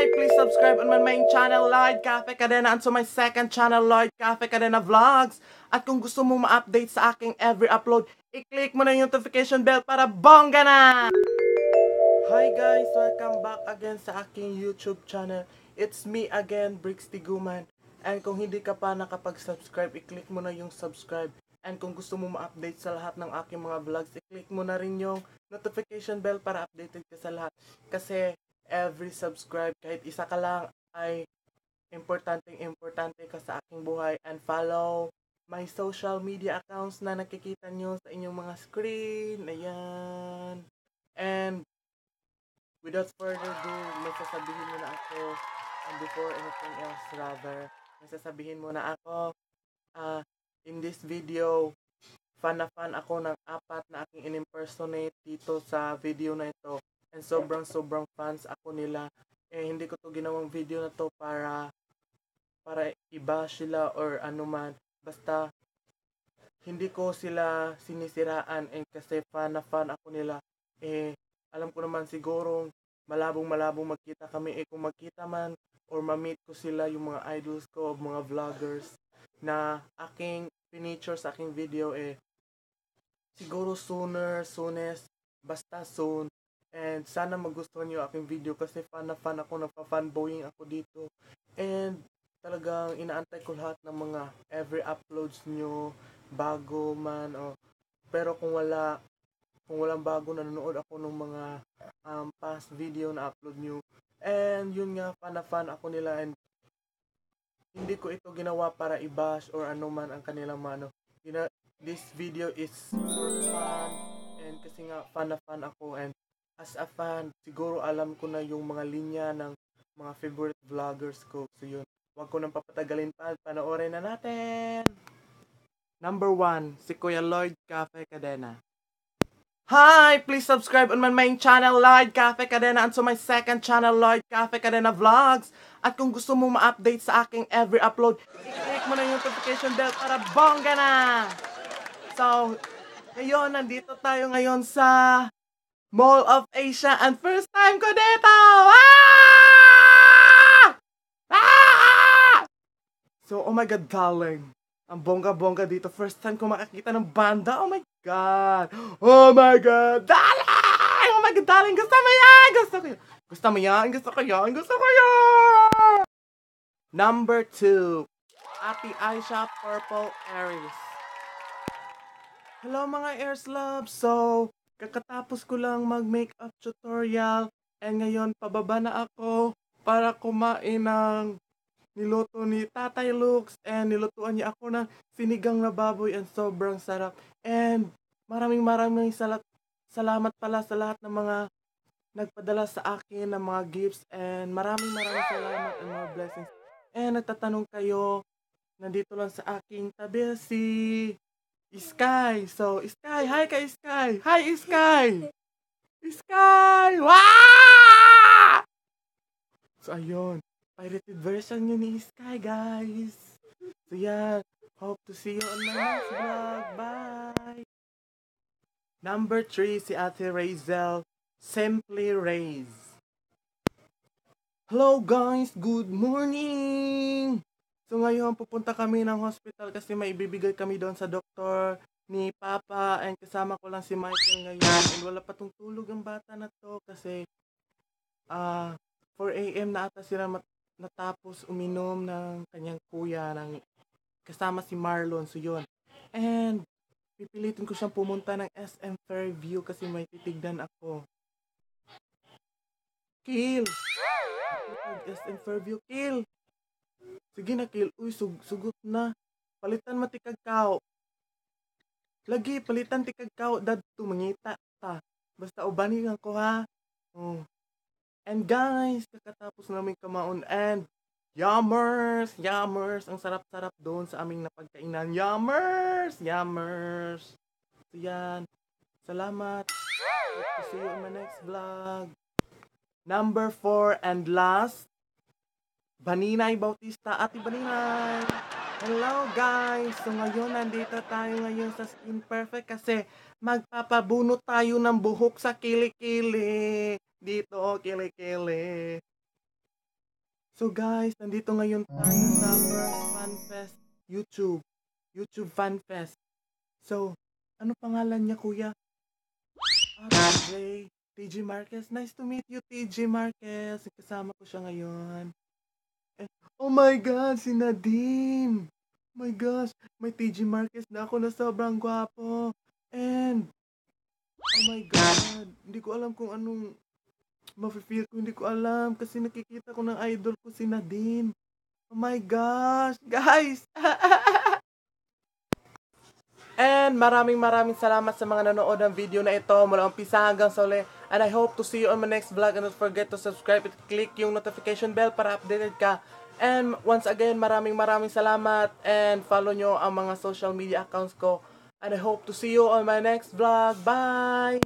Hi! Please subscribe on my main channel, Lloyd Cafe Cadena, and to my second channel, Lloyd Cafe Cadena Vlogs. At kung gusto mo ma-update sa aking every upload, i-click mo na yung notification bell para bongga na! Hi guys! Welcome back again sa aking YouTube channel. It's me again, Brix Tiguman. And kung hindi ka pa nakapag-subscribe, i-click mo na yung subscribe. And kung gusto mo ma-update sa lahat ng aking mga vlogs, i-click mo na rin yung notification bell para updated ka sa lahat. Kasi every subscribe, kahit isa ka lang, ay importante ka sa aking buhay. And follow my social media accounts na nakikita nyo sa inyong mga screen. Ayan. And without further ado, may sasabihin mo na ako. And before anything else rather, may sasabihin mo na ako. In this video, fan ako ng apat na aking in-impersonate dito sa video na ito. And sobrang fans ako nila. Hindi ko to ginawang video na to para iba sila or anuman. Basta hindi ko sila sinisiraan kasi fan ako nila. Alam ko naman siguro malabong magkita kami. Kung magkita man or ma-meet ko sila, yung mga idols ko, mga vloggers na aking piniture sa aking video, siguro soonest, basta soon. And sana magustuhan nyo aking video kasi fan ako, nagpa-fanboying ako dito. And talagang inaantay ko lahat ng mga every uploads nyo, bago man o pero kung walang bago, nanonood ako ng mga past video na upload nyo. And yun nga, fan ako nila, and hindi ko ito ginawa para i-bash or ano man ang kanilang this video is for fun, and kasi nga fan ako, and as a fan, siguro alam ko na yung mga linya ng mga favorite vloggers ko. So yun, wag ko nang papatagalin pa, panoorin na natin! Number 1, si Kuya Lloyd Cafe Cadena. Hi! Please subscribe on my main channel, Lloyd Cafe Cadena, and to my second channel, Lloyd Cafe Cadena Vlogs. At kung gusto mo ma-update sa aking every upload, i-click mo na yung notification bell para bongga na! So, ngayon, nandito tayo ngayon sa Mall of Asia, and first time ko dito! Ah! Ah! So, oh my God, darling. Ang bongga-bongga dito. First time ko makakita ng banda. Oh my God! Oh my God! Darling! Oh my God, darling! Gusto mo yan! Gusto ko yan! Gusto mo yan! Gusto ko yan! Gusto ko yan! Number 2. Ate Aisha Purple Aries. Hello mga Airs Love! So, kakatapos ko lang mag-makeup tutorial. And ngayon, pababa na ako para kumain ng niluto ni Tatay Lux, and nilutuan niya ako ng sinigang na baboy, and sobrang sarap. And maraming salamat pala sa lahat ng mga nagpadala sa akin ng mga gifts, and maraming salamat and more blessings. And nagtatanong kayo, nandito lang sa aking tabi si Sky. So, Sky, hi kay Sky. Hi Sky! Sky! Wow! So, ayun. Pirated version yun ni Sky, guys. So, yan. Hope to see you on my next vlog. Bye! Number 3, si Ate Razel. Simply Raise. Hello, guys! Good morning! So, ngayon, pupunta kami ng hospital kasi may ibibigay kami doon sa doktor ni Papa, and kasama ko lang si Michael ngayon. And wala pa tong tulog ang bata na to kasi 4 AM na ata sila natapos uminom ng kanyang kuya kasama si Marlon. So yun. And pipilitin ko siyang pumunta ng SM Fairview kasi may titignan ako. Kill! SM Fairview, Kill! Sige na, Kill. Uy, sugot na. Palitan matikagkaw. Lagi, palitan tikagkaw. Dadto, mangita ta. Basta ubanin ko ha. Oh. And guys, kakatapos namin kamaon, and yummers! Ang sarap-sarap doon sa aming napagkainan. Yummers! So yan. Salamat. Hope to see you in my next vlog. Number 4 and last, Baninay Bautista. Ate Baninay! Hello guys! So ngayon, nandito tayo ngayon sa Skin Perfect kasi magpapabunot tayo ng buhok sa kilikili. Dito, kilikili. So guys, nandito ngayon tayo sa First Fan Fest YouTube Fan Fest. So, ano pangalan niya, kuya? TJ Marquez. Nice to meet you, TJ Marquez. Kasama ko siya ngayon. And, oh my God, si Nadine. Oh my gosh, may TJ Marquez na ako na sobrang gwapo. And, oh my God, hindi ko alam kung anong mafe-feel ko. Hindi ko alam kasi nakikita ko ng idol ko si Nadine. Oh my gosh, guys! And maraming salamat sa mga nanood ng video na ito mula umpisa hanggang sa uli. And I hope to see you on my next vlog. And don't forget to subscribe at click yung notification bell para updated ka. And once again, maraming salamat. And follow nyo ang mga social media accounts ko. And I hope to see you on my next vlog. Bye!